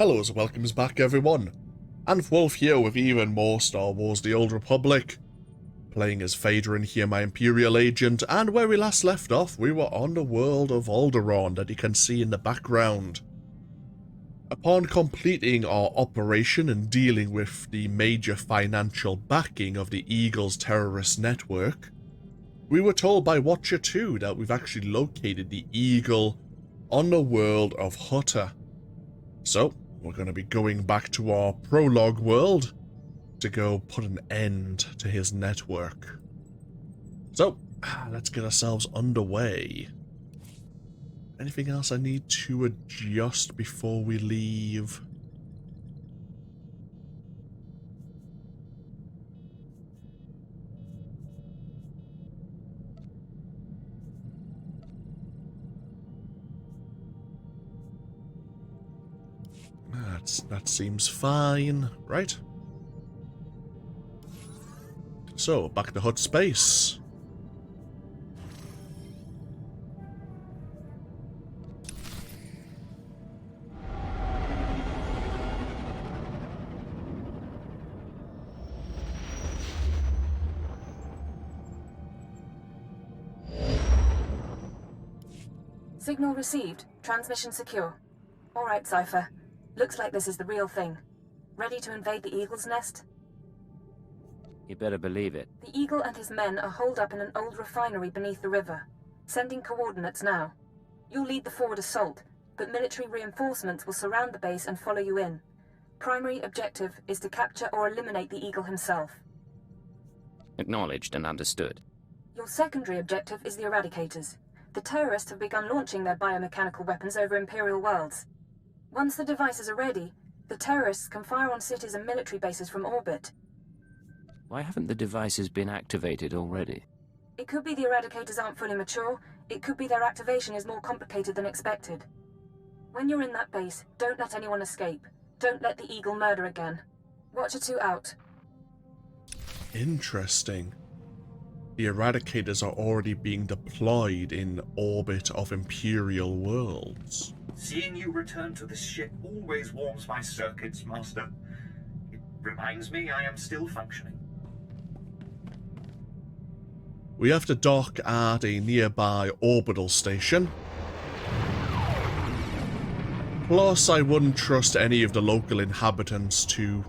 Hello and welcomes back everyone, and Wolf here with even more Star Wars The Old Republic, playing as Vaedren here, my Imperial Agent, and where we last left off we were on the world of Alderaan that you can see in the background. Upon completing our operation and dealing with the major financial backing of the Eagle's terrorist network, we were told by Watcher 2 that we've actually located the Eagle on the world of Hutter. So, we're going to be going back to our prologue world to go put an end to his network. So, let's get ourselves underway. Anything else I need to adjust before we leave? That seems fine, right? So, back to Hut space. Signal received. Transmission secure. All right, Cipher. Looks like this is the real thing. Ready to invade the Eagle's nest? You better believe it. The Eagle and his men are holed up in an old refinery beneath the river. Sending coordinates now. You'll lead the forward assault, but military reinforcements will surround the base and follow you in. Primary objective is to capture or eliminate the Eagle himself. Acknowledged and understood. Your secondary objective is the Eradicators. The terrorists have begun launching their biomechanical weapons over Imperial worlds. Once the devices are ready, the terrorists can fire on cities and military bases from orbit. Why haven't the devices been activated already? It could be the Eradicators aren't fully mature, it could be their activation is more complicated than expected. When you're in that base, don't let anyone escape. Don't let the Eagle murder again. Watcher 2 out. Interesting. The Eradicators are already being deployed in orbit of Imperial worlds. Seeing you return to this ship always warms my circuits, Master. It reminds me I am still functioning. We have to dock at a nearby orbital station. Plus, I wouldn't trust any of the local inhabitants to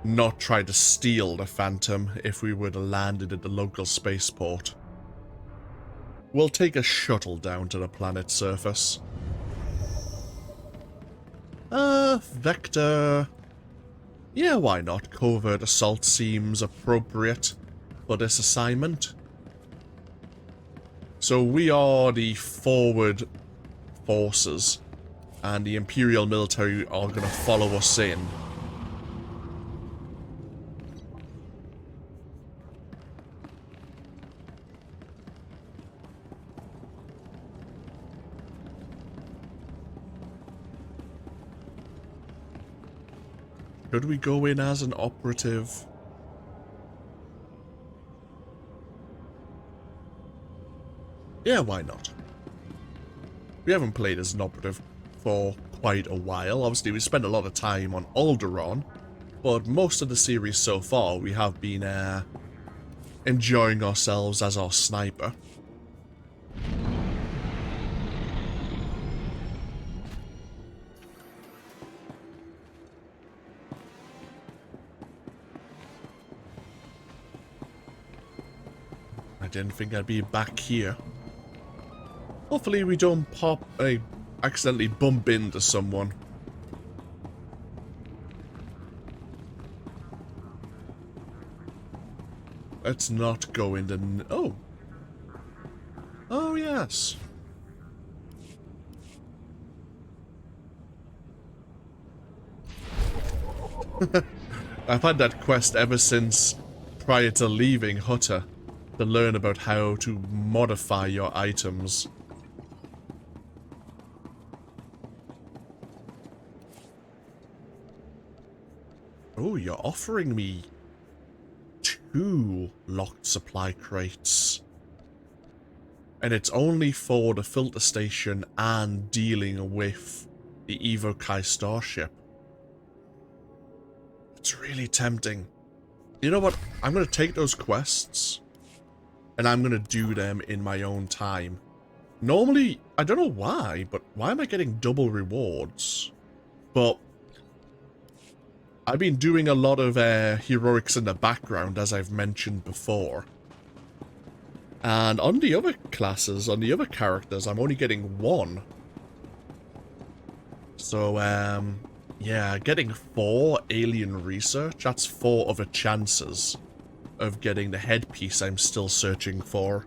not try to steal the Phantom if we were to land it at the local spaceport. We'll take a shuttle down to the planet's surface. Vector. Yeah, why not? Covert assault seems appropriate for this assignment. So we are the forward forces, and the Imperial military are going to follow us in. Could we go in as an operative? Yeah, why not? We haven't played as an operative for quite a while. Obviously, we spent a lot of time on Alderaan, but most of the series so far, we have been enjoying ourselves as our sniper. I didn't think I'd be back here. Hopefully we don't accidentally bump into someone. Let's not go into... Oh. Oh, yes. I've had that quest ever since prior to leaving Hutter, to learn about how to modify your items. Oh, you're offering me 2 locked supply crates. And it's only for the filter station and dealing with the Evokai starship. It's really tempting. You know what? I'm going to take those quests, and I'm going to do them in my own time. Normally, I don't know why, but why am I getting double rewards? But I've been doing a lot of heroics in the background, as I've mentioned before. And on the other classes, on the other characters, I'm only getting 1. So, yeah, getting 4 alien research, that's 4 other chances of getting the headpiece I'm still searching for.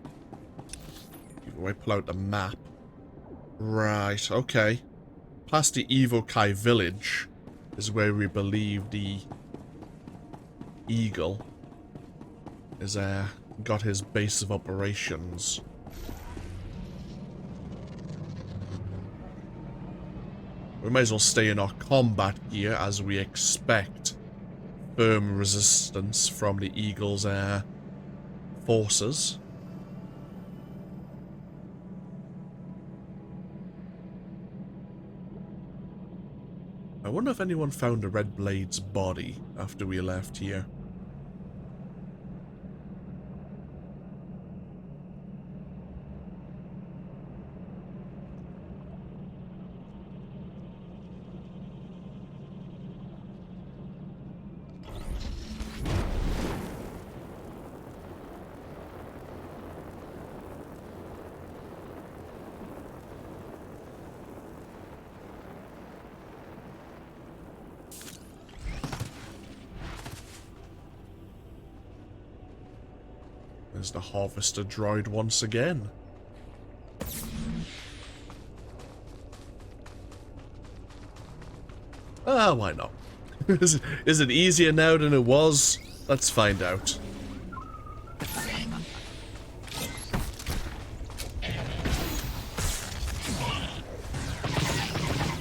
I pull out the map. Right, okay. Past the Evokai village is where we believe the Eagle is got his base of operations. We might as well stay in our combat gear as we expect firm resistance from the Eagle's forces. I wonder if anyone found the Red Blade's body after we left here. There's the harvester droid once again. Ah, why not? Is it easier now than it was? Let's find out.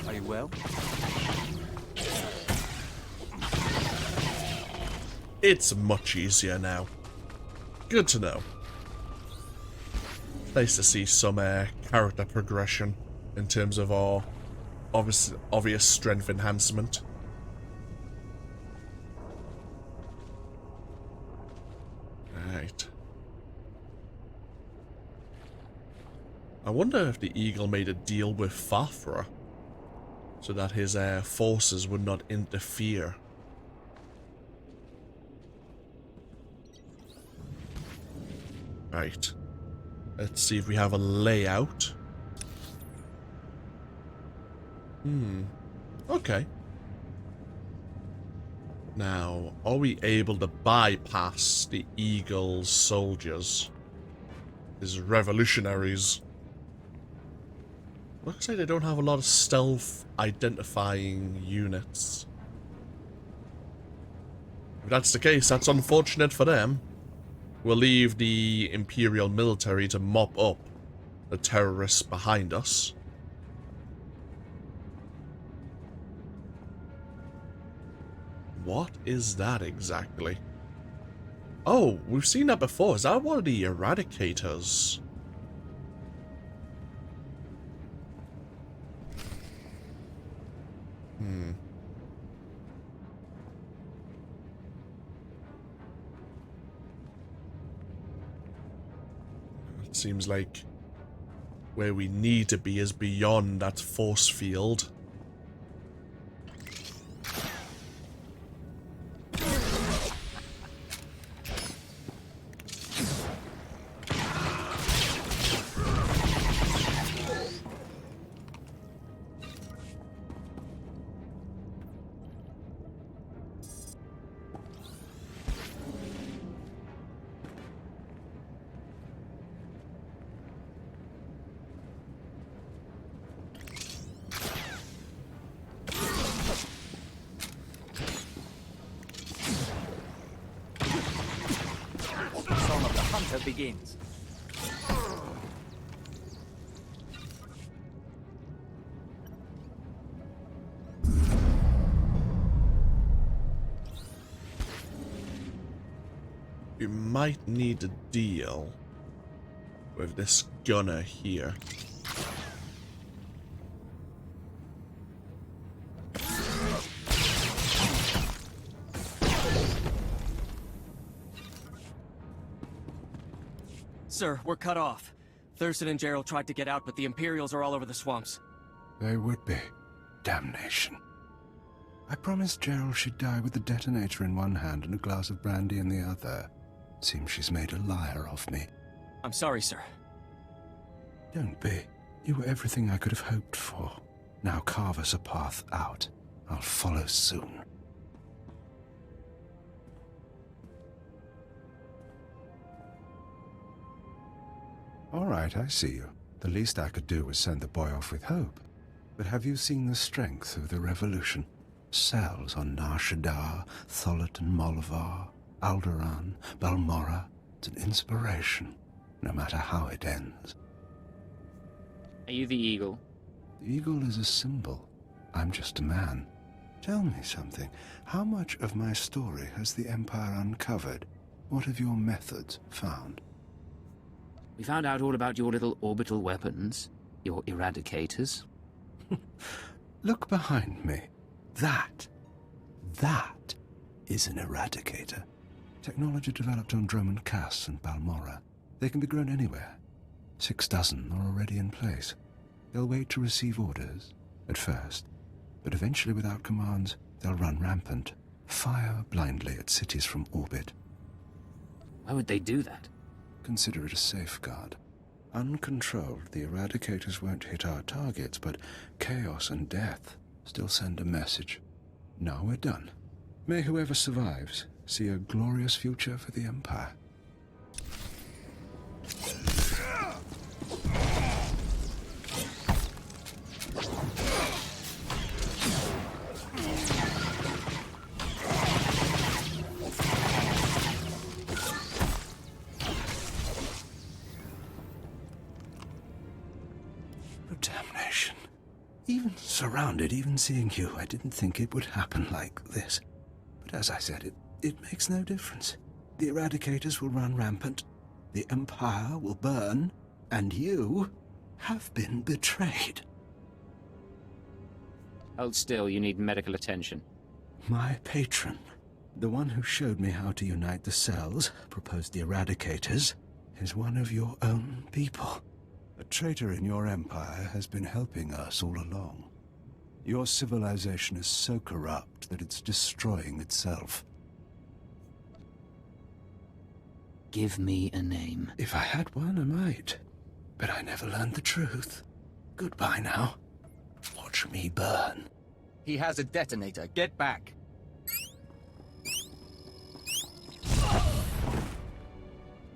Are you well? It's much easier now. Good to know. Nice to see some character progression in terms of our obvious strength enhancement. Right. I wonder if the Eagle made a deal with Fafra so that his forces would not interfere. Right. Let's see if we have a layout. Okay. Now, are we able to bypass the Eagle's soldiers? His revolutionaries? Looks like they don't have a lot of stealth identifying units. If that's the case, that's unfortunate for them. We'll leave the Imperial military to mop up the terrorists behind us. What is that exactly? Oh, we've seen that before. Is that one of the Eradicators? It seems like where we need to be is beyond that force field. Begins. You might need to deal with this gunner here. Sir, we're cut off. Thurston and Gerald tried to get out, but the Imperials are all over the swamps. They would be. Damnation. I promised Gerald she'd die with the detonator in one hand and a glass of brandy in the other. Seems she's made a liar of me. I'm sorry, sir. Don't be. You were everything I could have hoped for. Now carve us a path out. I'll follow soon. All right, I see you. The least I could do was send the boy off with hope. But have you seen the strength of the revolution? Cells on Nar Shaddaa, Tholet and Molvar, Alderaan, Balmorra. It's an inspiration, no matter how it ends. Are you the Eagle? The eagle is a symbol. I'm just a man. Tell me something. How much of my story has the Empire uncovered? What have your methods found? We found out all about your little orbital weapons, your Eradicators. Look behind me. That is an Eradicator. Technology developed on Droman Cass and Balmorra. They can be grown anywhere. 6 dozen are already in place. They'll wait to receive orders, at first, but eventually without commands, they'll run rampant, fire blindly at cities from orbit. Why would they do that? Consider it a safeguard. Uncontrolled, the Eradicators won't hit our targets, but chaos and death still send a message. Now we're done. May whoever survives see a glorious future for the Empire. Damnation. Even surrounded, even seeing you, I didn't think it would happen like this. But as I said, it makes no difference. The Eradicators will run rampant, the Empire will burn, and you have been betrayed. Hold still, you need medical attention. My patron, the one who showed me how to unite the cells, proposed the Eradicators, is one of your own people. A traitor in your empire has been helping us all along. Your civilization is so corrupt that it's destroying itself. Give me a name. If I had one, I might. But I never learned the truth. Goodbye now. Watch me burn. He has a detonator. Get back.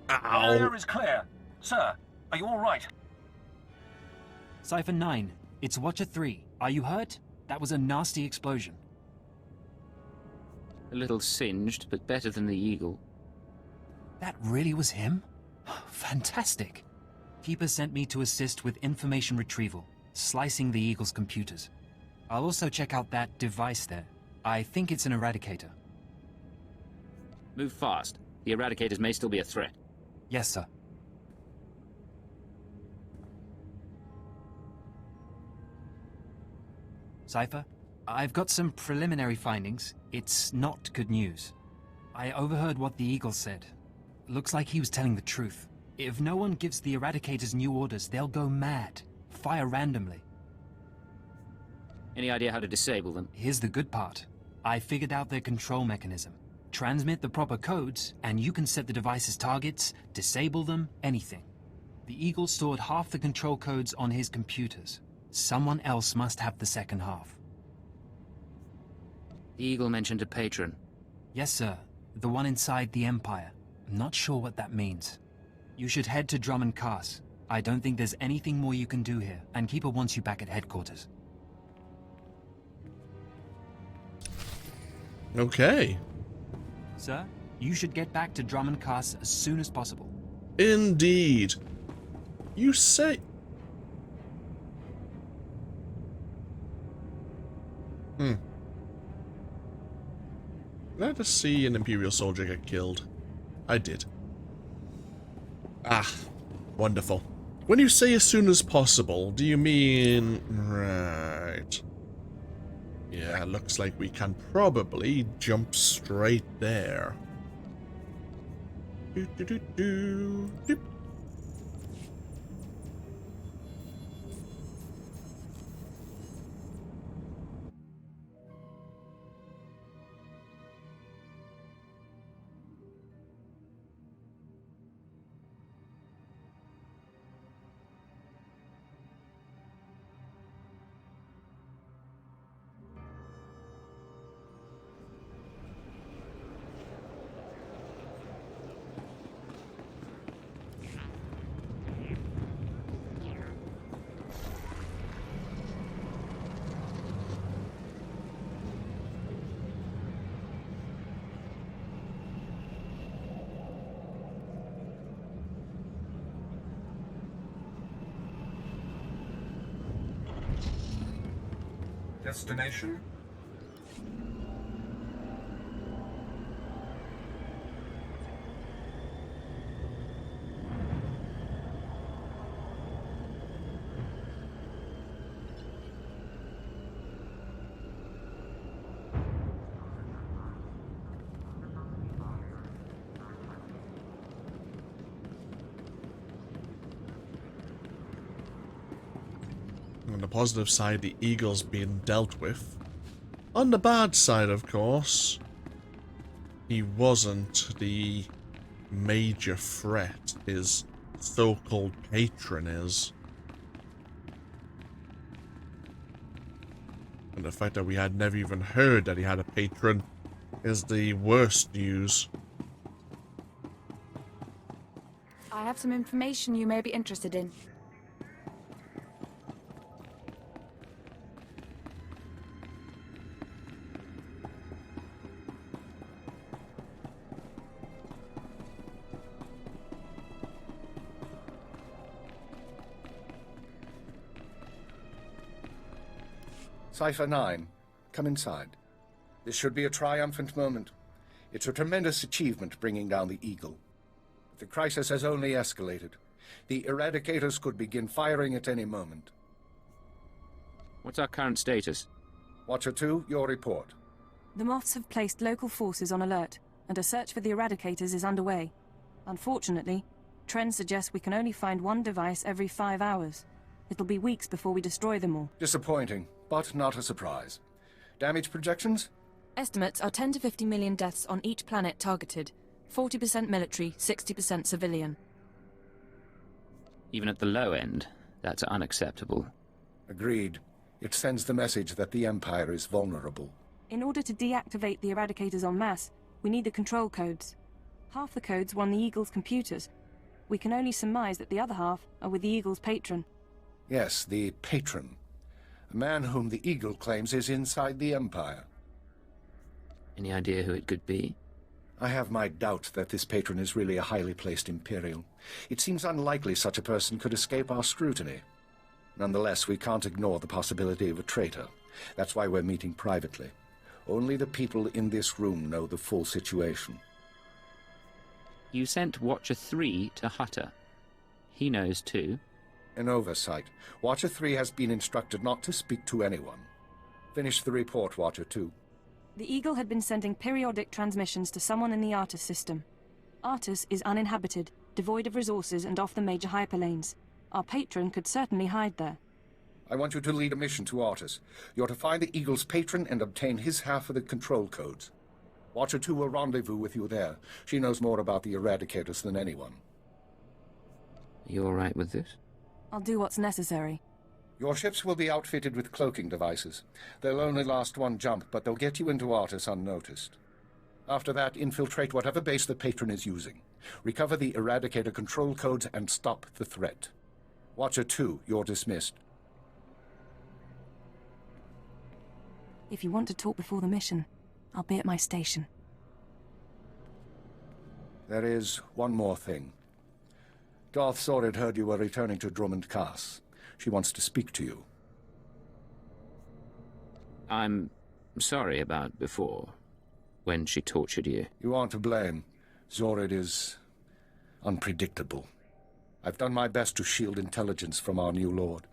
Ow. Air is clear. Sir, are you all right? Cipher 9, it's Watcher 3. Are you hurt? That was a nasty explosion. A little singed, but better than the Eagle. That really was him? Fantastic. Keeper sent me to assist with information retrieval, slicing the Eagle's computers. I'll also check out that device there. I think it's an Eradicator. Move fast. The Eradicators may still be a threat. Yes, sir. Cipher, I've got some preliminary findings. It's not good news. I overheard what the Eagle said. Looks like he was telling the truth. If no one gives the Eradicators new orders, they'll go mad. Fire randomly. Any idea how to disable them? Here's the good part. I figured out their control mechanism. Transmit the proper codes, and you can set the device's targets, disable them, anything. The Eagle stored half the control codes on his computers. Someone else must have the second half. The Eagle mentioned a patron. Yes, sir. The one inside the Empire. I'm not sure what that means. You should head to Drummond Cass. I don't think there's anything more you can do here, and Keeper wants you back at headquarters. Okay. Sir, you should get back to Drummond Cass as soon as possible. Indeed. You say... Did I just see an Imperial soldier get killed? I did. Ah, wonderful. When you say as soon as possible, do you mean... Right. Yeah, looks like we can probably jump straight there. Destination? On the positive side, the Eagle's being dealt with. On the bad side, of course, he wasn't the major threat his so-called patron is. And the fact that we had never even heard that he had a patron is the worst news. I have some information you may be interested in. Cipher 9, come inside. This should be a triumphant moment. It's a tremendous achievement bringing down the Eagle. The crisis has only escalated. The Eradicators could begin firing at any moment. What's our current status? Watcher 2, your report. The Moths have placed local forces on alert, and a search for the Eradicators is underway. Unfortunately, trends suggest we can only find one device every 5 hours. It'll be weeks before we destroy them all. Disappointing, but not a surprise. Damage projections? Estimates are 10 to 50 million deaths on each planet targeted. 40% military, 60% civilian. Even at the low end, that's unacceptable. Agreed. It sends the message that the Empire is vulnerable. In order to deactivate the Eradicators en masse, we need the control codes. Half the codes were on the Eagle's computers. We can only surmise that the other half are with the Eagle's patron. Yes, the patron. A man whom the Eagle claims is inside the Empire. Any idea who it could be? I have my doubt that this patron is really a highly placed Imperial. It seems unlikely such a person could escape our scrutiny. Nonetheless, we can't ignore the possibility of a traitor. That's why we're meeting privately. Only the people in this room know the full situation. You sent Watcher 3 to Hutter. He knows too. An oversight. Watcher 3 has been instructed not to speak to anyone. Finish the report, Watcher 2. The Eagle had been sending periodic transmissions to someone in the Artus system. Artus is uninhabited, devoid of resources and off the major hyperlanes. Our patron could certainly hide there. I want you to lead a mission to Artus. You're to find the Eagle's patron and obtain his half of the control codes. Watcher 2 will rendezvous with you there. She knows more about the Eradicators than anyone. You all right with this? I'll do what's necessary. Your ships will be outfitted with cloaking devices. They'll only last one jump, but they'll get you into Artus unnoticed. After that, infiltrate whatever base the patron is using. Recover the Eradicator control codes and stop the threat. Watcher 2, you're dismissed. If you want to talk before the mission, I'll be at my station. There is one more thing. Darth Zorid heard you were returning to Drummond Cass. She wants to speak to you. I'm sorry about before, when she tortured you. You aren't to blame. Zorid is unpredictable. I've done my best to shield intelligence from our new lord.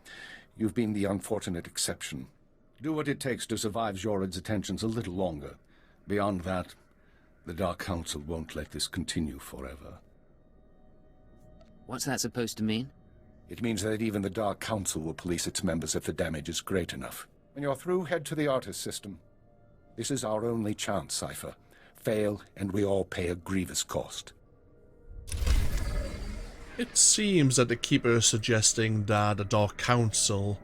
You've been the unfortunate exception. Do what it takes to survive Zorid's attentions a little longer. Beyond that, the Dark Council won't let this continue forever. What's that supposed to mean? It means that even the Dark Council will police its members if the damage is great enough. When you're through, head to the Artus system. This is our only chance, Cipher. Fail, and we all pay a grievous cost. It seems that the Keeper is suggesting that the Dark Council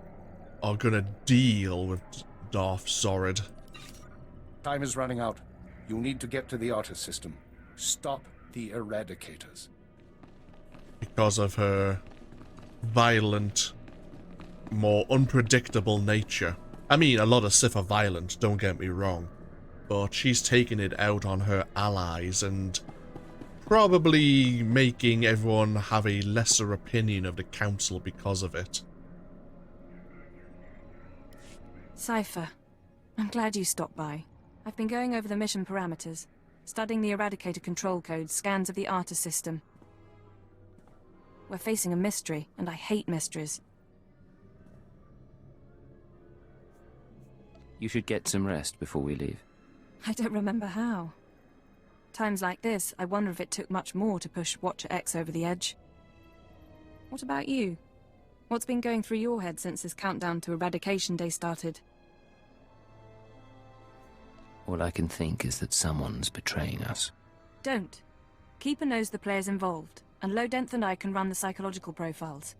are gonna deal with Darth Zorid. Time is running out. You need to get to the Artus system. Stop the Eradicators. Because of her violent, more unpredictable nature. I mean, a lot of Sith are violent, don't get me wrong. But she's taking it out on her allies and probably making everyone have a lesser opinion of the Council because of it. Cipher. I'm glad you stopped by. I've been going over the mission parameters, studying the Eradicator control codes, scans of the Arta system. We're facing a mystery, and I hate mysteries. You should get some rest before we leave. I don't remember how. Times like this, I wonder if it took much more to push Watcher X over the edge. What about you? What's been going through your head since this countdown to Eradication Day started? All I can think is that someone's betraying us. Don't. Keeper knows the players involved, and Lodenth and I can run the psychological profiles.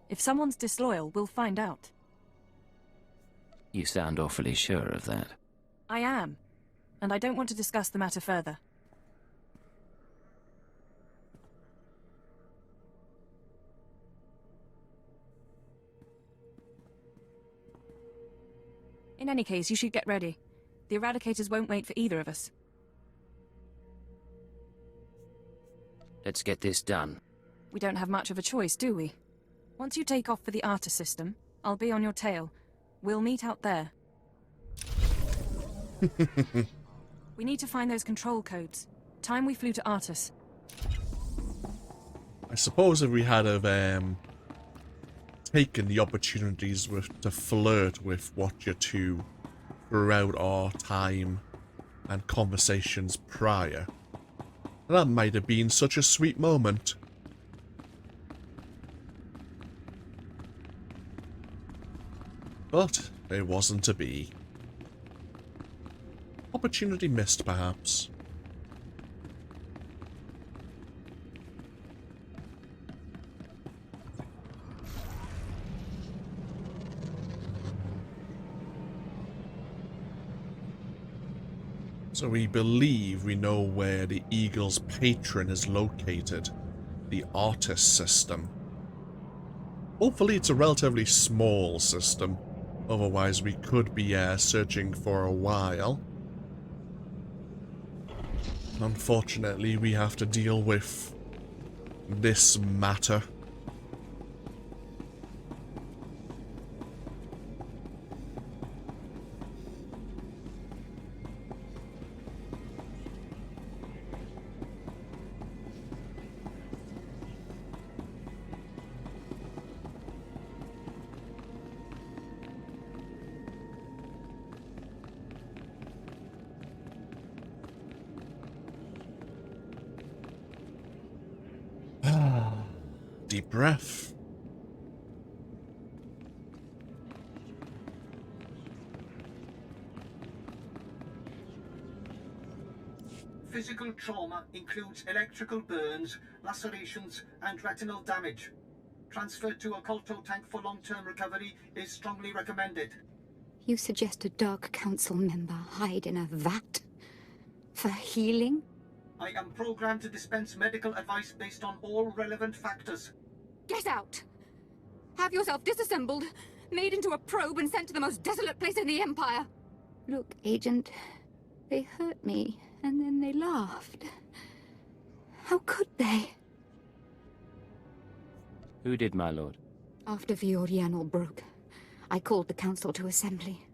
If someone's disloyal, we'll find out. You sound awfully sure of that. I am, and I don't want to discuss the matter further. In any case, you should get ready. The Eradicators won't wait for either of us. Let's get this done. We don't have much of a choice, do we? Once you take off for the Arta system, I'll be on your tail. We'll meet out there. We need to find those control codes. Time we flew to Artus. I suppose if we had have taken the opportunities to flirt with Watcher 2 throughout our time and conversations prior, that might have been such a sweet moment. But it wasn't to be. Opportunity missed, perhaps. So we believe we know where the Eagle's patron is located. The Artus system. Hopefully it's a relatively small system. Otherwise we could be searching for a while. Unfortunately, we have to deal with this matter. Deep breath. Physical trauma includes electrical burns, lacerations, and retinal damage. Transfer to a Colto tank for long-term recovery is strongly recommended. You suggest a Dark Council member hide in a vat? For healing? I am programmed to dispense medical advice based on all relevant factors. Get out! Have yourself disassembled, made into a probe and sent to the most desolate place in the Empire! Look, Agent, they hurt me, and then they laughed. How could they? Who did, my lord? After Viorianal broke, I called the Council to assembly.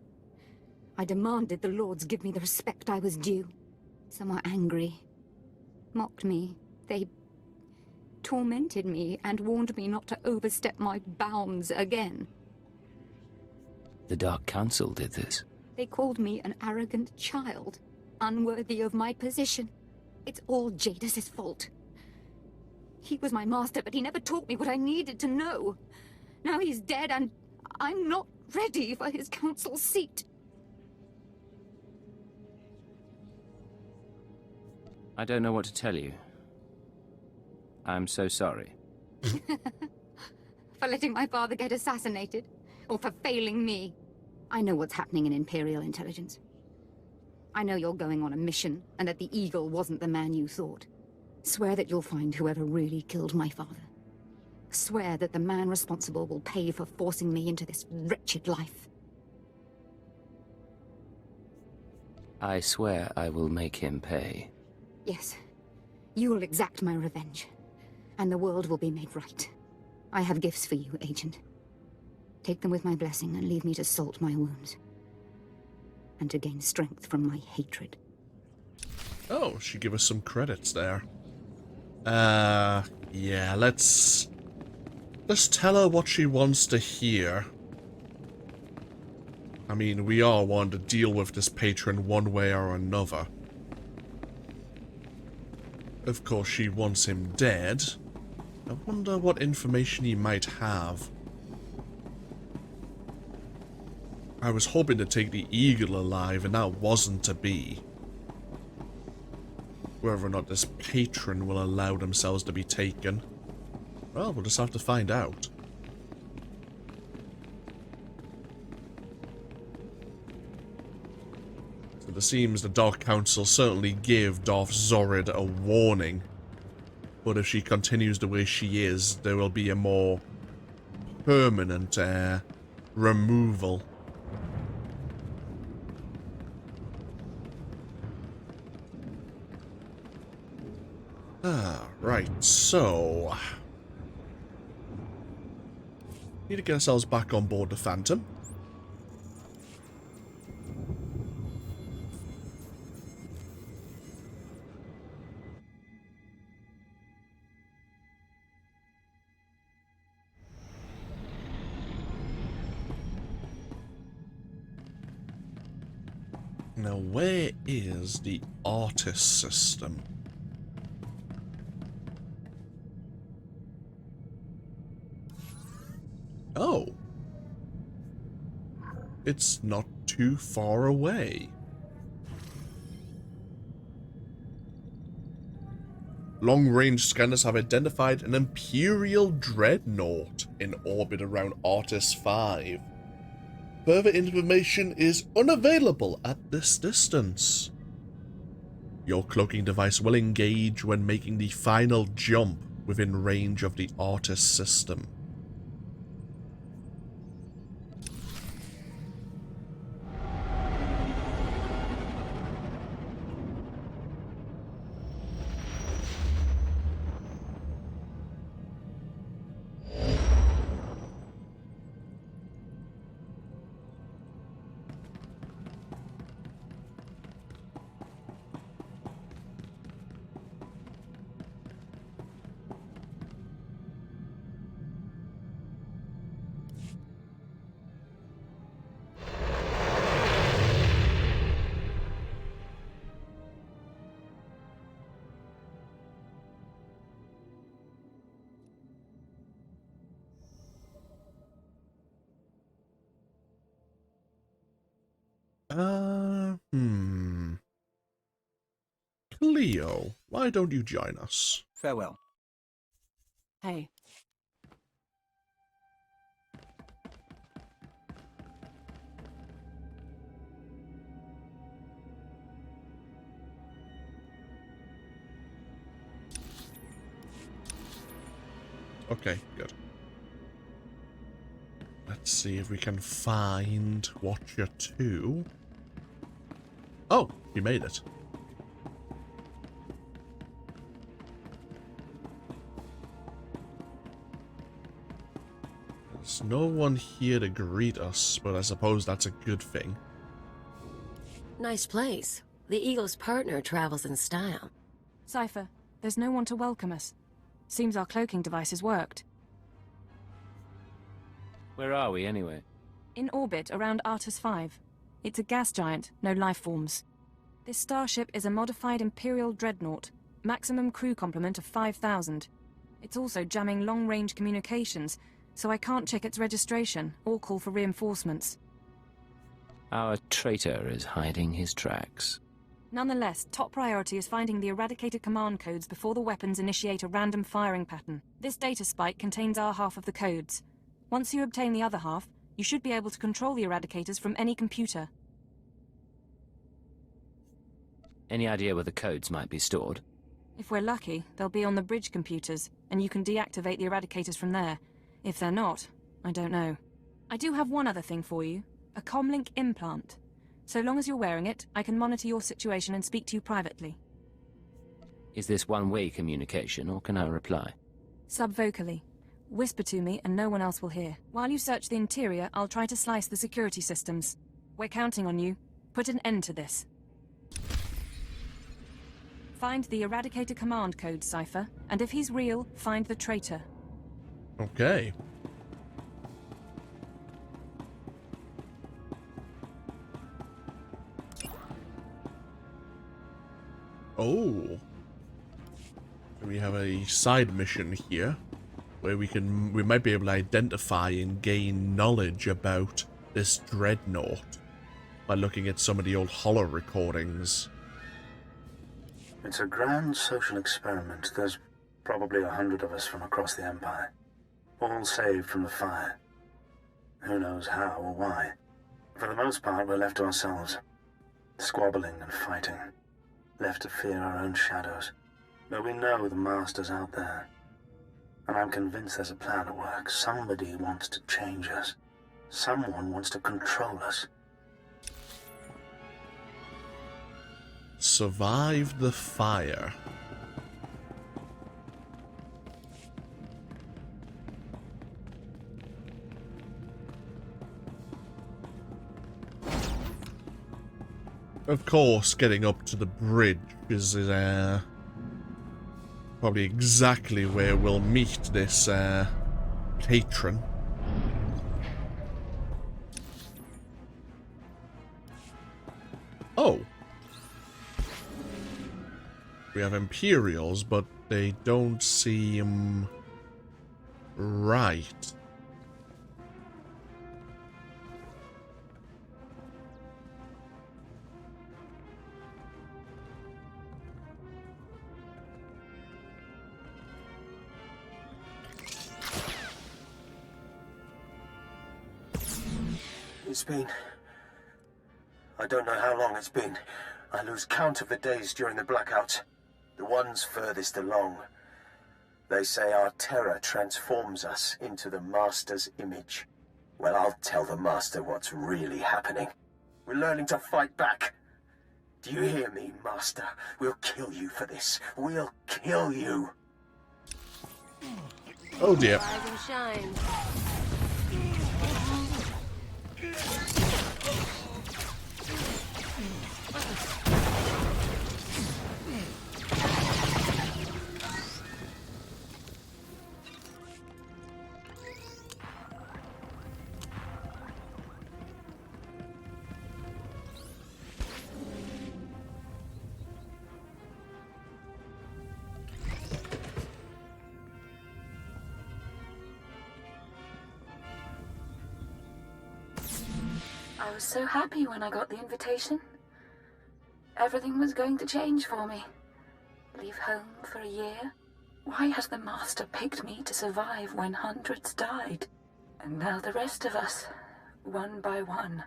I demanded the Lords give me the respect I was due. Some were angry, mocked me. They tormented me and warned me not to overstep my bounds again. The Dark Council did this? They called me an arrogant child, unworthy of my position. It's all Jadis's fault. He was my master, but he never taught me what I needed to know. Now he's dead, and I'm not ready for his council seat. I don't know what to tell you. I'm so sorry. For letting my father get assassinated? Or for failing me? I know what's happening in Imperial Intelligence. I know you're going on a mission, and that the Eagle wasn't the man you thought. Swear that you'll find whoever really killed my father. Swear that the man responsible will pay for forcing me into this wretched life. I swear I will make him pay. Yes. You will exact my revenge. And the world will be made right. I have gifts for you, Agent. Take them with my blessing and leave me to salt my wounds. and to gain strength from my hatred. Oh, she gave us some credits there. Yeah, let's tell her what she wants to hear. I mean, we all want to deal with this patron one way or another. Of course, she wants him dead. I wonder what information he might have. I was hoping to take the eagle alive, and that wasn't to be. Whether or not this patron will allow themselves to be taken, well, we'll just have to find out. So it seems the Dark Council certainly gave Darth Zorid a warning. But if she continues the way she is, there will be a more permanent removal. Right, so... need to get ourselves back on board the Phantom. Now, where is the artist system? Oh. It's not too far away. Long-range scanners have identified an Imperial Dreadnought in orbit around Artis V. Further information is unavailable at this distance. Your cloaking device will engage when making the final jump within range of the Artis system. Cleo, why don't you join us? Farewell. Hey. Okay, good. Let's see if we can find Watcher 2. Oh, you made it. There's no one here to greet us, but I suppose that's a good thing. Nice place. The Eagle's partner travels in style. Cipher, there's no one to welcome us. Seems our cloaking devices worked. Where are we, anyway? In orbit around Artis V. It's a gas giant, no life forms. This starship is a modified Imperial Dreadnought, maximum crew complement of 5,000. It's also jamming long-range communications, so I can't check its registration or call for reinforcements. Our traitor is hiding his tracks. Nonetheless, top priority is finding the Eradicator command codes before the weapons initiate a random firing pattern. This data spike contains our half of the codes. Once you obtain the other half, you should be able to control the Eradicators from any computer. Any idea where the codes might be stored? If we're lucky, they'll be on the bridge computers, and you can deactivate the Eradicators from there. If they're not, I don't know. I do have one other thing for you. A comlink implant. So long as you're wearing it, I can monitor your situation and speak to you privately. Is this one-way communication, or can I reply? Subvocally. Whisper to me and no one else will hear. While you search the interior, I'll try to slice the security systems. We're counting on you. Put an end to this. Find the Eradicator command code, Cipher, and if he's real, find the traitor. Okay. Oh. So we have a side mission here where we might be able to identify and gain knowledge about this dreadnought by looking at some of the old holo recordings. It's a grand social experiment. There's probably 100 of us from across the Empire, all saved from the fire. Who knows how or why. For the most part, we're left to ourselves, squabbling and fighting, left to fear our own shadows. But we know the Master's out there, and I'm convinced there's a plan at work. Somebody wants to change us. Someone wants to control us. Survive the fire. Of course, getting up to the bridge is probably exactly where we'll meet this patron. Oh. We have Imperials, but they don't seem right. It's been... I don't know how long it's been. I lose count of the days during the blackouts. The ones furthest along. They say our terror transforms us into the Master's image. Well, I'll tell the Master what's really happening. We're learning to fight back. Do you hear me, Master? We'll kill you for this. We'll kill you. Oh dear. Rise and shine. I was so happy when I got the invitation. Everything was going to change for me. Leave home for a year? Why has the Master picked me to survive when hundreds died? And now the rest of us, one by one.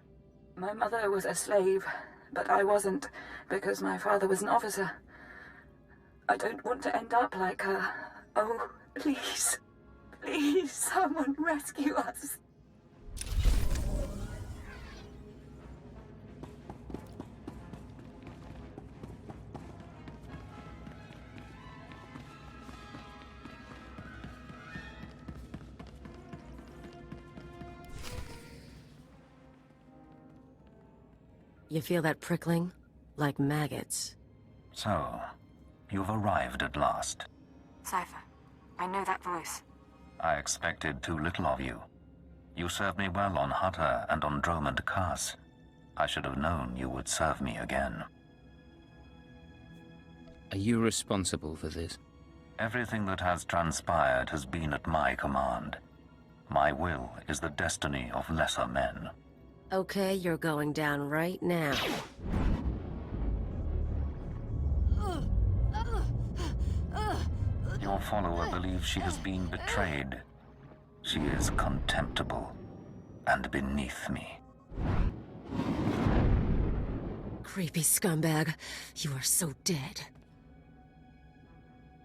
My mother was a slave, but I wasn't, because my father was an officer. I don't want to end up like her. Oh, please. Please, someone rescue us. You feel that prickling? Like maggots. So, you've arrived at last. Cipher, I know that voice. I expected too little of you. You served me well on Hutter and on Dromund Kaas. I should have known you would serve me again. Are you responsible for this? Everything that has transpired has been at my command. My will is the destiny of lesser men. Okay, you're going down right now. Your follower believes she has been betrayed. She is contemptible and beneath me. Creepy scumbag. You are so dead.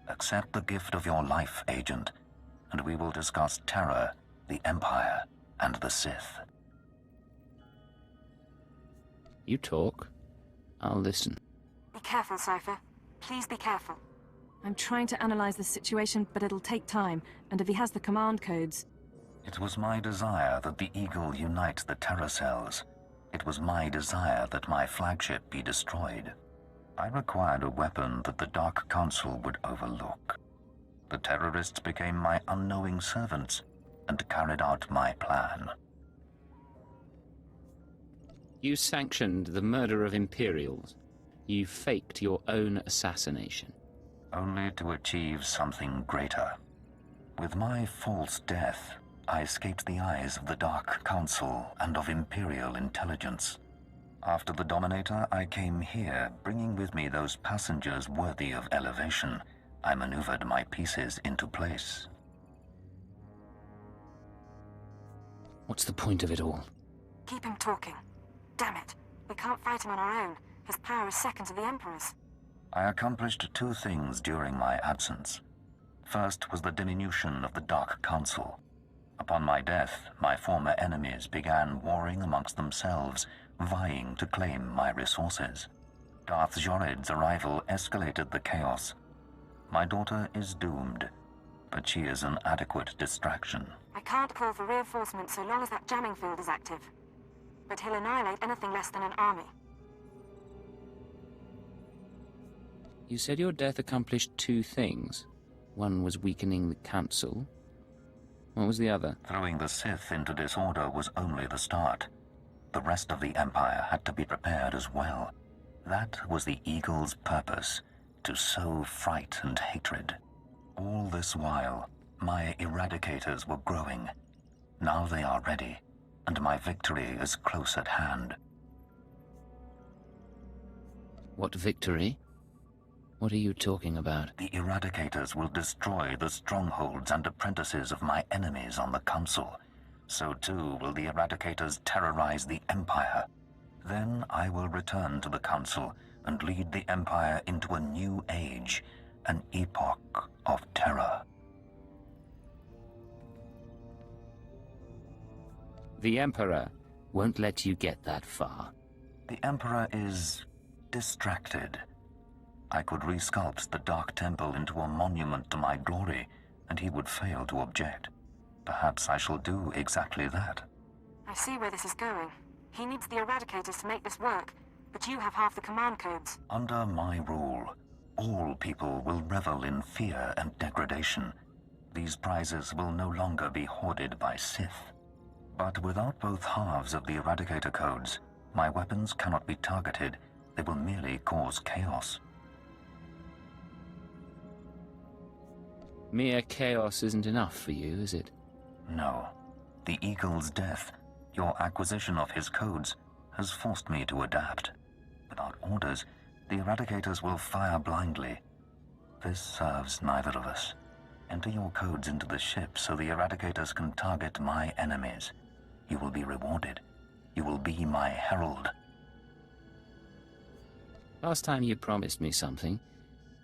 Accept the gift of your life, Agent, and we will discuss terror, the Empire, and the Sith. You talk. I'll listen. Be careful, Cipher. Please be careful. I'm trying to analyze the situation, but it'll take time, and if he has the command codes... It was my desire that the Eagle unite the terror cells, It was my desire that my flagship be destroyed. I required a weapon that the Dark Council would overlook. The terrorists became my unknowing servants and carried out my plan. You sanctioned the murder of Imperials. You faked your own assassination. Only to achieve something greater. With my false death, I escaped the eyes of the Dark Council and of Imperial Intelligence. After the Dominator, I came here, bringing with me those passengers worthy of elevation. I maneuvered my pieces into place. What's the point of it all? Keep him talking. Damn it. We can't fight him on our own. His power is second to the Emperor's. I accomplished two things during my absence. First was the diminution of the Dark Council. Upon my death, my former enemies began warring amongst themselves, vying to claim my resources. Darth Jored's arrival escalated the chaos. My daughter is doomed, but she is an adequate distraction. I can't call for reinforcements so long as that jamming field is active. But he'll annihilate anything less than an army. You said your death accomplished two things. One was weakening the Council. What was the other? Throwing the Sith into disorder was only the start. The rest of the Empire had to be prepared as well. That was the Eagle's purpose, to sow fright and hatred. All this while, my Eradicators were growing. Now they are ready, and my victory is close at hand. What victory? What are you talking about? The Eradicators will destroy the strongholds and apprentices of my enemies on the Council. So too will the Eradicators terrorize the Empire. Then I will return to the Council and lead the Empire into a new age, an epoch of terror. The Emperor won't let you get that far. The Emperor is distracted. I could resculpt the Dark Temple into a monument to my glory, and he would fail to object. Perhaps I shall do exactly that. I see where this is going. He needs the Eradicators to make this work, but you have half the command codes. Under my rule, all people will revel in fear and degradation. These prizes will no longer be hoarded by Sith. But without both halves of the Eradicator codes, my weapons cannot be targeted. They will merely cause chaos. Mere chaos isn't enough for you, is it? No. The Eagle's death, your acquisition of his codes, has forced me to adapt. Without orders, the Eradicators will fire blindly. This serves neither of us. Enter your codes into the ship so the Eradicators can target my enemies. You will be rewarded. You will be my herald. Last time you promised me something,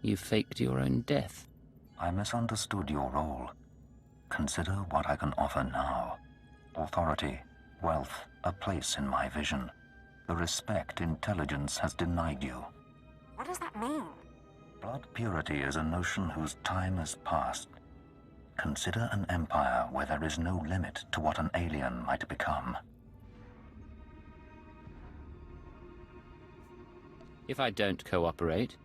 you faked your own death. I misunderstood your role. Consider what I can offer now. Authority, wealth, a place in my vision. The respect intelligence has denied you. What does that mean? Blood purity is a notion whose time has passed. Consider an empire where there is no limit to what an alien might become. If I don't cooperate,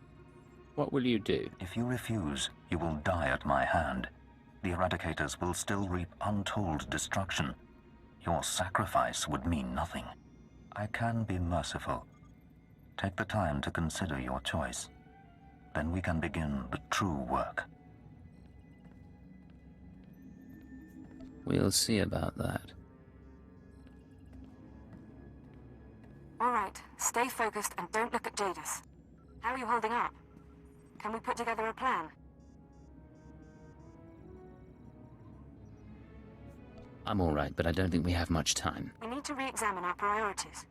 what will you do? If you refuse, you will die at my hand. The Eradicators will still reap untold destruction. Your sacrifice would mean nothing. I can be merciful. Take the time to consider your choice. Then we can begin the true work. We'll see about that. All right, stay focused and don't look at Jadis. How are you holding up? Can we put together a plan? I'm all right, but I don't think we have much time. We need to re-examine our priorities.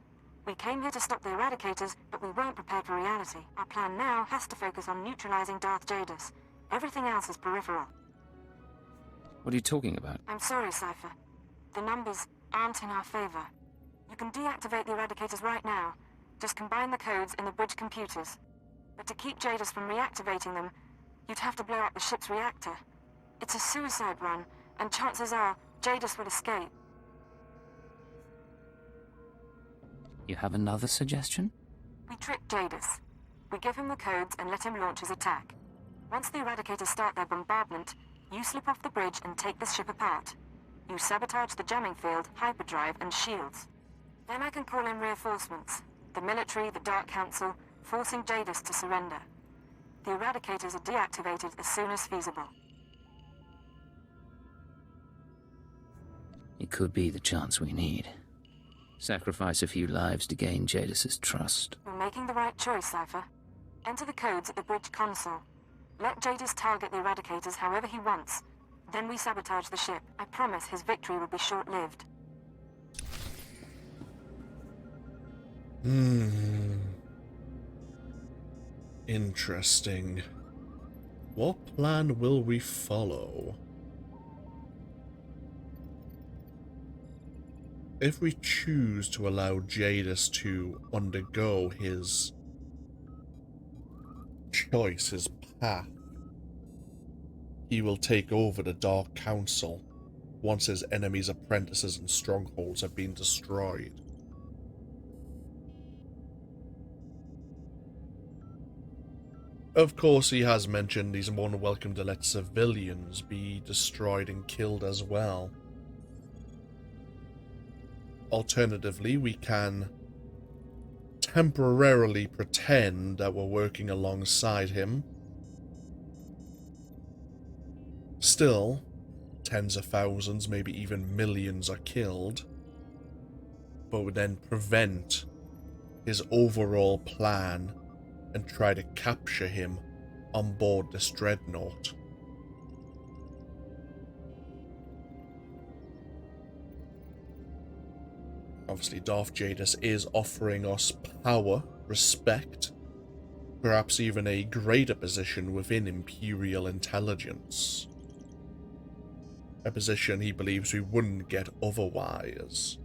We came here to stop the Eradicators, but we weren't prepared for reality. Our plan now has to focus on neutralizing Darth Jadis. Everything else is peripheral. What are you talking about? I'm sorry, Cipher. The numbers aren't in our favor. You can deactivate the Eradicators right now. Just combine the codes in the bridge computers. But to keep Jadis from reactivating them, you'd have to blow up the ship's reactor. It's a suicide run, and chances are Jadis will escape. You have another suggestion? We trick Jadis. We give him the codes and let him launch his attack. Once the Eradicators start their bombardment, you slip off the bridge and take the ship apart. You sabotage the jamming field, hyperdrive, and shields. Then I can call in reinforcements. The military, the Dark Council, forcing Jadis to surrender. The Eradicators are deactivated as soon as feasible. It could be the chance we need. Sacrifice a few lives to gain Jadis' trust. You're making the right choice, Cipher. Enter the codes at the bridge console. Let Jadis target the Eradicators however he wants. Then we sabotage the ship. I promise his victory will be short-lived. Interesting. What plan will we follow? If we choose to allow Jadis to undergo his choice, his path, he will take over the Dark Council once his enemies, apprentices, and strongholds have been destroyed. Of course, he has mentioned he's more than welcome to let civilians be destroyed and killed as well. Alternatively, we can temporarily pretend that we're working alongside him. Still, tens of thousands, maybe even millions are killed, but would then prevent his overall plan and try to capture him on board this dreadnought. Obviously, Darth Jadis is offering us power, respect, perhaps even a greater position within Imperial Intelligence. A position he believes we wouldn't get otherwise.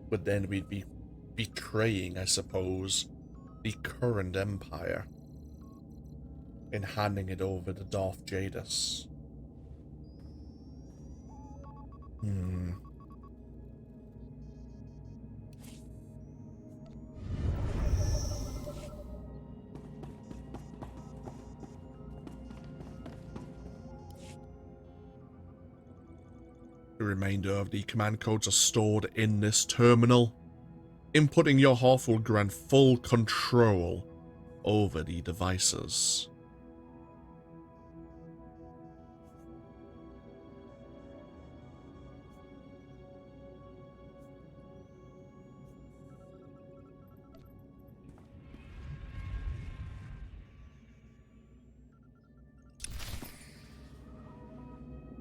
But then we'd be betraying, I suppose, the current Empire in handing it over to Darth Jadis. The remainder of the command codes are stored in this terminal. Inputting your half will grant full control over the devices.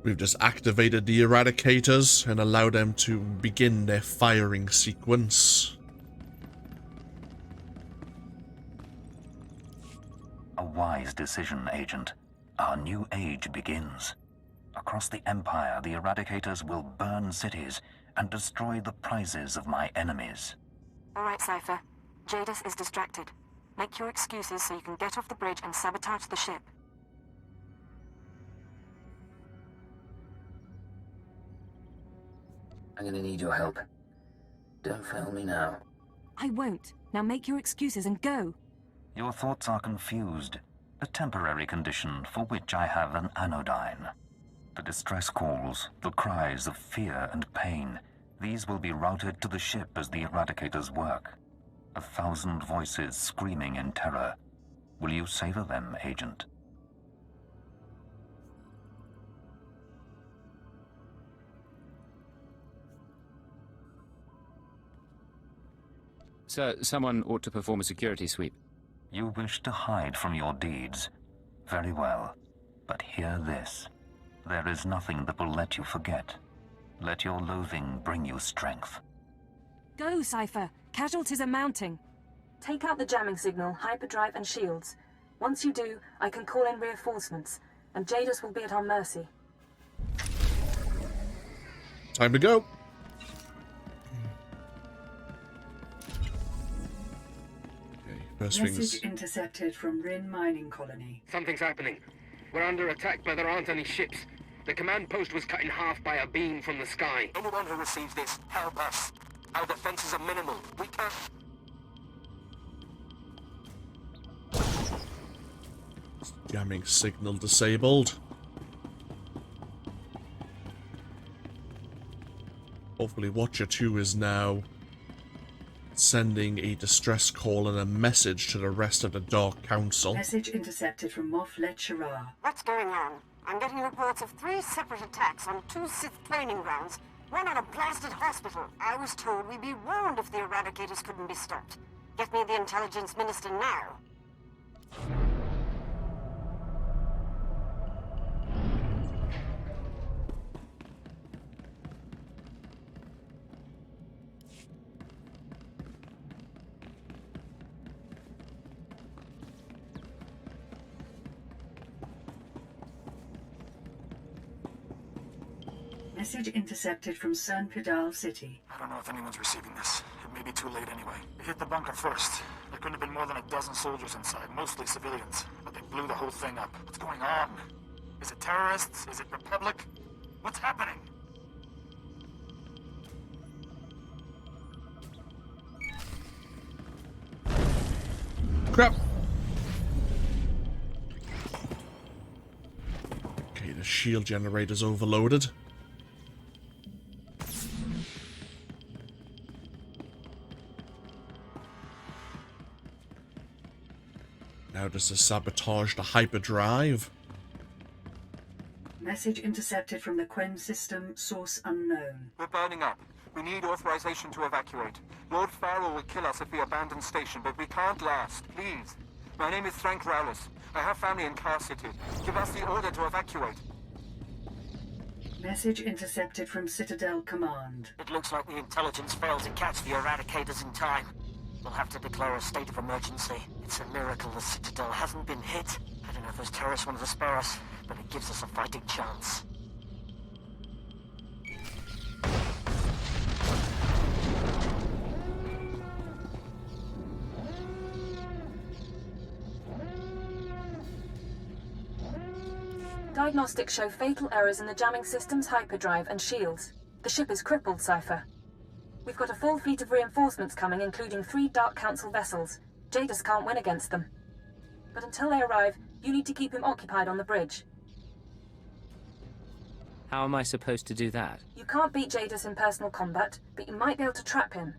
We've just activated the Eradicators and allowed them to begin their firing sequence. A wise decision, Agent. Our new age begins. Across the Empire, the Eradicators will burn cities and destroy the prizes of my enemies. All right, Cipher. Jadis is distracted. Make your excuses so you can get off the bridge and sabotage the ship. I'm gonna need your help. Don't fail me now. I won't. Now make your excuses and go. Your thoughts are confused. A temporary condition for which I have an anodyne. The distress calls, the cries of fear and pain, these will be routed to the ship as the Eradicators work. 1,000 voices screaming in terror. Will you savor them, Agent? Sir, someone ought to perform a security sweep. You wish to hide from your deeds. Very well. But hear this. There is nothing that will let you forget. Let your loathing bring you strength. Go, Cipher. Casualties are mounting. Take out the jamming signal, hyperdrive, and shields. Once you do, I can call in reinforcements, and Jadis will be at our mercy. Time to go. Message intercepted from Rin mining colony. Something's happening. We're under attack, but there aren't any ships. The command post was cut in half by a beam from the sky. Anyone who receives this, help us. Our defenses are minimal. We can't... Jamming signal disabled. Hopefully Watcher 2 is now sending a distress call and a message to the rest of the Dark Council. Message intercepted from Moff Letcherar. What's going on? I'm getting reports of 3 separate attacks on 2 Sith training grounds, one on a blasted hospital. I was told we'd be warned if the Eradicators couldn't be stopped. Get me the Intelligence Minister now. Message intercepted from Cern Pidal City. I don't know if anyone's receiving this. It may be too late anyway. We hit the bunker first. There couldn't have been more than a dozen soldiers inside, mostly civilians. But they blew the whole thing up. What's going on? Is it terrorists? Is it Republic? What's happening? Crap! Okay, the shield generator's overloaded. Now just to sabotage the hyperdrive. Message intercepted from the Quen system, source unknown. We're burning up. We need authorization to evacuate. Lord Farrell will kill us if we abandon station, but we can't last. Please. My name is Frank Rowlis. I have family in Car City. Give us the order to evacuate. Message intercepted from Citadel Command. It looks like the Intelligence failed to catch the Eradicators in time. We'll have to declare a state of emergency. It's a miracle the Citadel hasn't been hit. I don't know if those terrorists wanted to spare us, but it gives us a fighting chance. Diagnostics show fatal errors in the jamming system's hyperdrive and shields. The ship is crippled, Cipher. We've got a full fleet of reinforcements coming, including 3 Dark Council vessels. Jadis can't win against them. But until they arrive, you need to keep him occupied on the bridge. How am I supposed to do that? You can't beat Jadis in personal combat, but you might be able to trap him.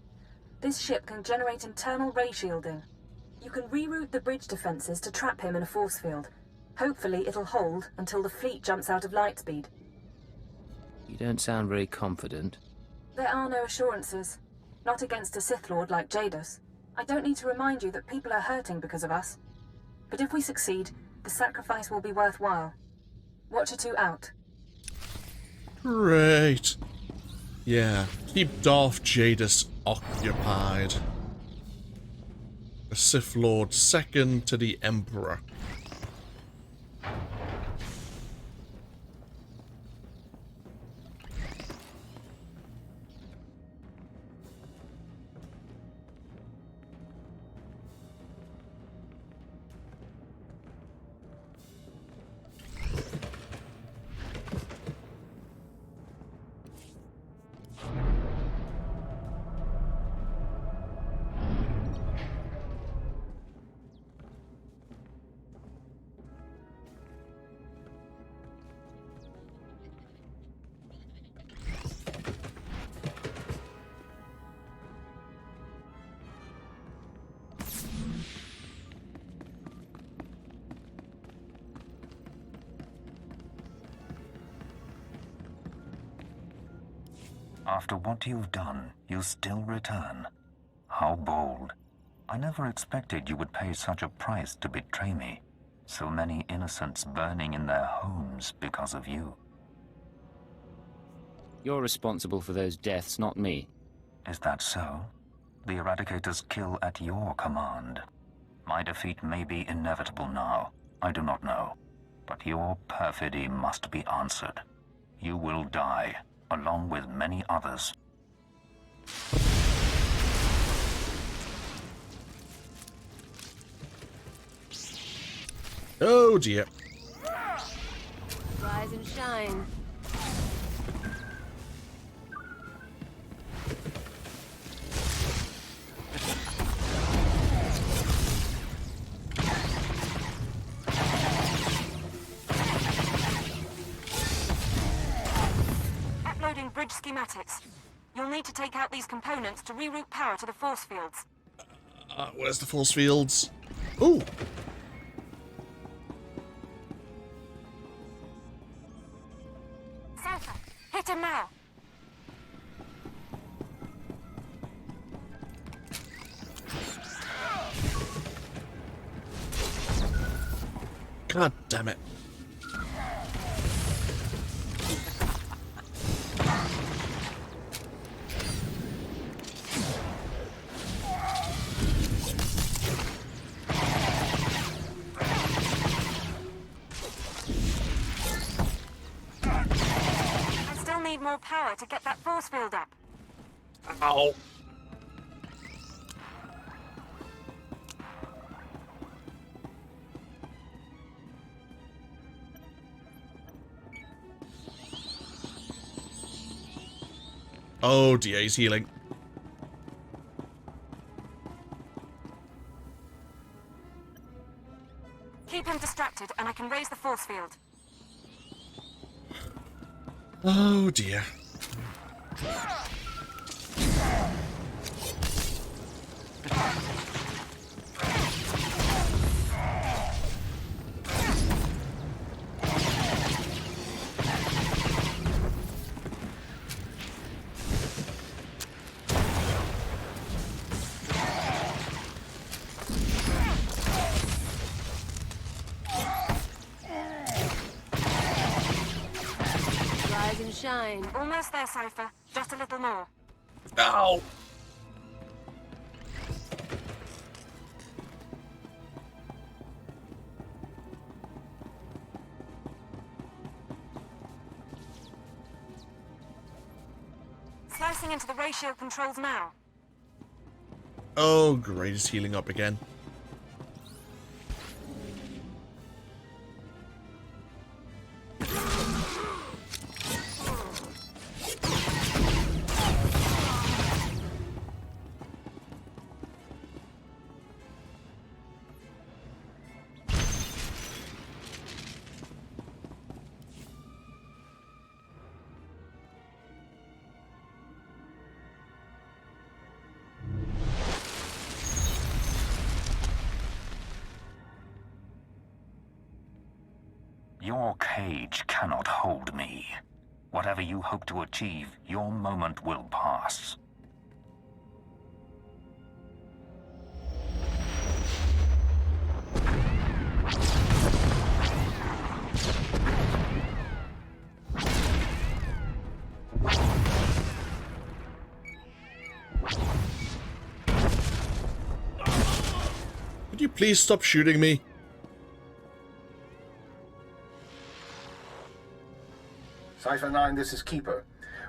This ship can generate internal ray shielding. You can reroute the bridge defenses to trap him in a force field. Hopefully it'll hold until the fleet jumps out of light speed. You don't sound very confident. There are no assurances. Not against a Sith Lord like Jadis. I don't need to remind you that people are hurting because of us. But if we succeed, the sacrifice will be worthwhile. Watcher 2 out. Great. Yeah, keep Darth Jadis occupied. A Sith Lord second to the Emperor. After what you've done, you still return. How bold. I never expected you would pay such a price to betray me. So many innocents burning in their homes because of you. You're responsible for those deaths, not me. Is that so? The Eradicators kill at your command. My defeat may be inevitable now. I do not know. But your perfidy must be answered. You will die, along with many others. Oh dear. Rise and shine. Uploading bridge schematics. You'll need to take out these components to reroute power to the force fields. Where's the force fields? Ooh! Cipher, hit him now. God damn it. I still need more power to get that force field up. Ow. Oh dear, he's healing. Keep him distracted and I can raise the force field. Oh dear. Rise and shine. Almost there, Cipher. Just a little more. Ow! Slicing into the ratio controls now. Oh great, he's healing up again. Your cage cannot hold me. Whatever you hope to achieve, your moment will pass. Would you please stop shooting me? Cipher 9, this is Keeper.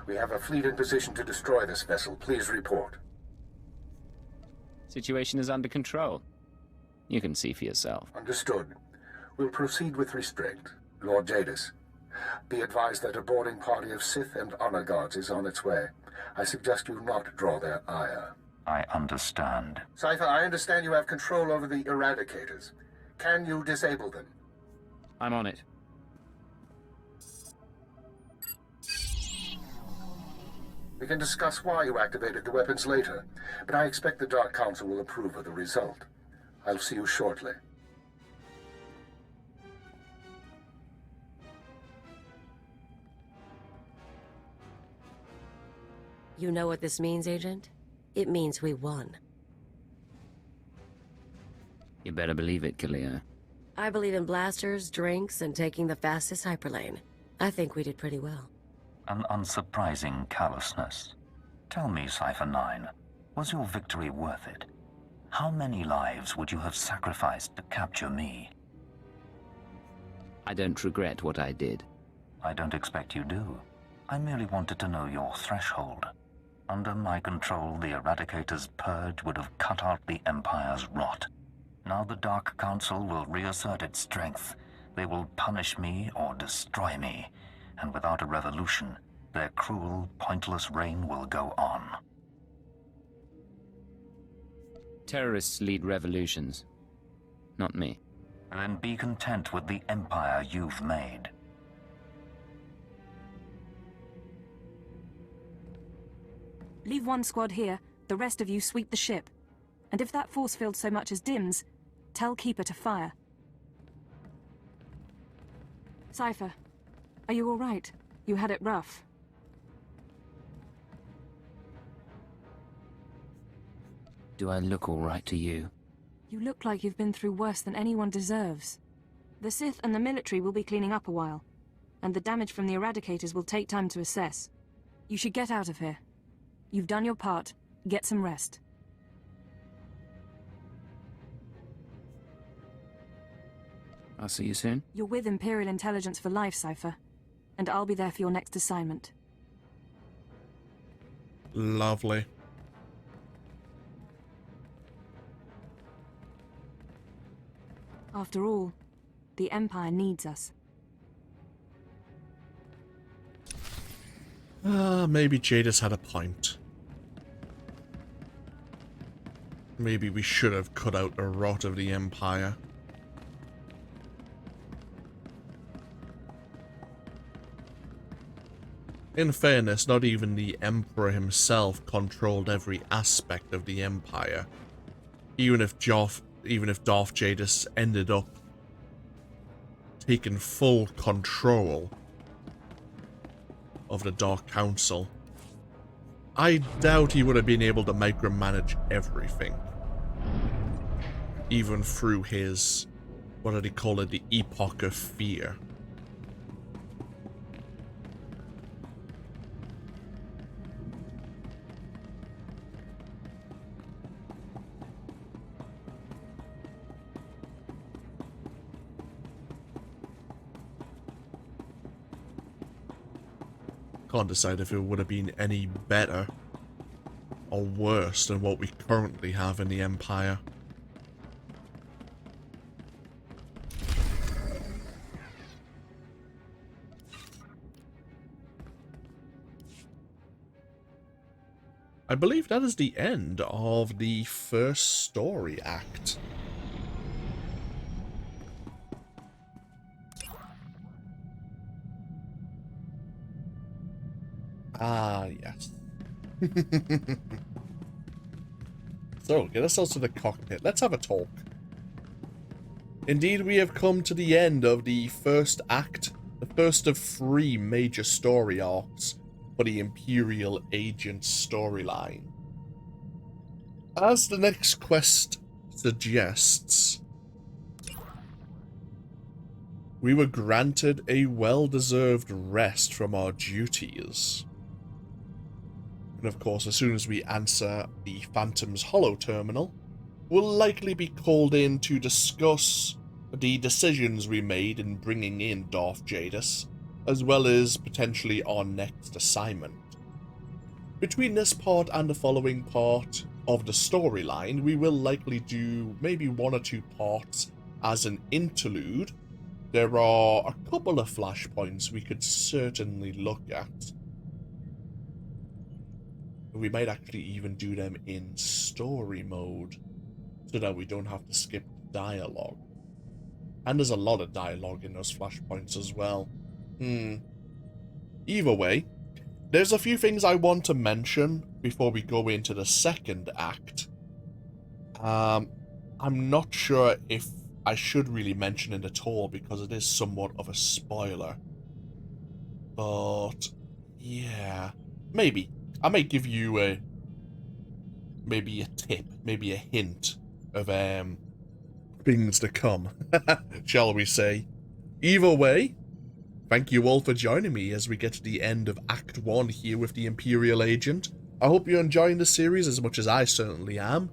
We have a fleet in position to destroy this vessel. Please report. Situation is under control. You can see for yourself. Understood. We'll proceed with restraint. Lord Jadis, be advised that a boarding party of Sith and Honor Guards is on its way. I suggest you not draw their ire. I understand. Cipher, I understand you have control over the Eradicators. Can you disable them? I'm on it. We can discuss why you activated the weapons later, but I expect the Dark Council will approve of the result. I'll see you shortly. You know what this means, Agent? It means we won. You better believe it, Kalia. I believe in blasters, drinks, and taking the fastest hyperlane. I think we did pretty well. An unsurprising callousness. Tell me, Cipher 9, was your victory worth it? How many lives would you have sacrificed to capture me? I don't regret what I did. I don't expect you do. I merely wanted to know your threshold. Under my control, the Eradicators' purge would have cut out the Empire's rot. Now the Dark Council will reassert its strength, They will punish me or destroy me, and without a revolution, their cruel, pointless reign will go on. Terrorists lead revolutions, not me. Then be content with the empire you've made. Leave one squad here, the rest of you sweep the ship. And if that force field so much as dims, tell Keeper to fire. Cipher, are you all right? You had it rough. Do I look all right to you? You look like you've been through worse than anyone deserves. The Sith and the military will be cleaning up a while, and the damage from the Eradicators will take time to assess. You should get out of here. You've done your part. Get some rest. I'll see you soon. You're with Imperial Intelligence for life, Cipher. And I'll be there for your next assignment. Lovely. After all, the Empire needs us. Maybe Jadis had a point. Maybe we should have cut out the rot of the Empire. In fairness, not even the Emperor himself controlled every aspect of the Empire. Even if Darth Jadis ended up taking full control of the Dark Council, I doubt he would have been able to micromanage everything. Even through his, what did he call it, the Epoch of Fear. Can't decide if it would have been any better or worse than what we currently have in the Empire. I believe that is the end of the first story act. Ah, yes. So, get ourselves to the cockpit. Let's have a talk. Indeed, we have come to the end of the first act, the first of 3 major story arcs for the Imperial Agent storyline. As the next quest suggests, we were granted a well-deserved rest from our duties. And of course, as soon as we answer the Phantom's Hollow Terminal, we'll likely be called in to discuss the decisions we made in bringing in Darth Jadis, as well as potentially our next assignment. Between this part and the following part of the storyline, we will likely do maybe 1 or 2 parts as an interlude. There are a couple of flashpoints we could certainly look at. We might actually even do them in story mode, so that we don't have to skip dialogue. And there's a lot of dialogue in those flashpoints as well. Either way, there's a few things I want to mention before we go into the second act. I'm not sure if I should really mention it at all, because it is somewhat of a spoiler. But yeah, maybe. I might give you maybe a tip, maybe a hint of things to come, shall we say. Either way, thank you all for joining me as we get to the end of Act 1 here with the Imperial Agent. I hope you're enjoying the series as much as I certainly am.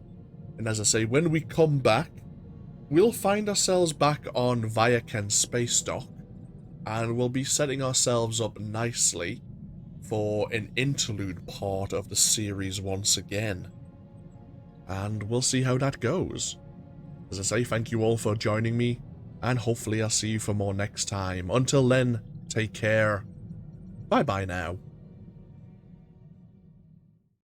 And as I say, when we come back, we'll find ourselves back on Vaedren Space Dock, and we'll be setting ourselves up nicely for an interlude part of the series once again. And we'll see how that goes. As I say, thank you all for joining me, and hopefully I'll see you for more next time. Until then, take care. Bye bye now.